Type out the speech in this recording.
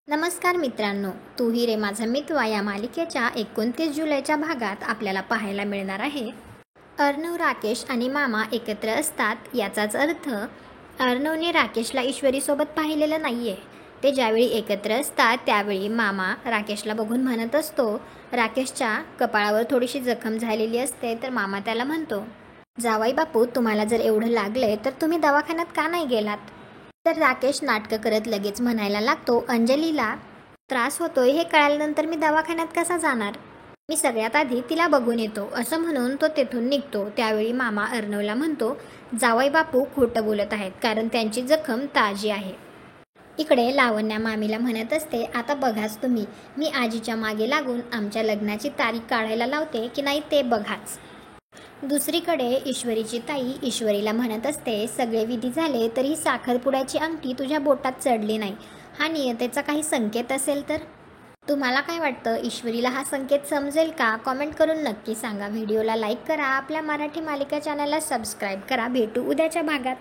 नमस्कार मित्रांनो, तू ही रे माझा मितवा या मालिकेच्या 29 जुलैच्या भागात आपल्याला पाहायला मिळणार आहे. अर्णव, राकेश आणि मामा एकत्र असतात. याचाच अर्थ अर्णवने राकेशला ईश्वरीसोबत पाहिलेलं नाहीये. ते ज्यावेळी एकत्र असतात त्यावेळी मामा राकेशला बघून म्हणत असतो. राकेशच्या कपाळावर थोडीशी जखम झालेली असते तर मामा त्याला म्हणतो, जावाई बापू, तुम्हाला जर एवढं लागलंय तर तुम्ही दवाखान्यात का नाही गेलात? तर राकेश नाटकं करत लगेच म्हणायला लागतो, अंजलीला त्रास होतोय हे कळाल्यानंतर मी दवाखान्यात कसा जाणार? मी सगळ्यात आधी तिला बघून येतो, असं म्हणून तो तेथून निघतो. त्यावेळी मामा अर्णवला म्हणतो, जावई बापू खोटं बोलत आहेत कारण त्यांची जखम ताजी आहे. इकडे लावण्या मामीला म्हणत असते, आता बघाच तुम्ही, मी आजीच्या मागे लागून आमच्या लग्नाची तारीख काढायला लावते की नाही ते बघाच. दुसरीकडे ईश्वरीची ताई ईश्वरीला म्हणत असते, सगळे विधी झाले तरी साखरपुड्याची अंगठी तुझ्या बोटात चढली नाही. हा नियतेचा काही संकेत असेल तर? तुम्हाला काय वाटतं, ईश्वरीला हा संकेत समजेल का? कॉमेंट करून नक्की सांगा. व्हिडिओला लाईक करा, आपल्या मराठी मालिका चॅनलला सबस्क्राईब करा. भेटू उद्याच्या भागात.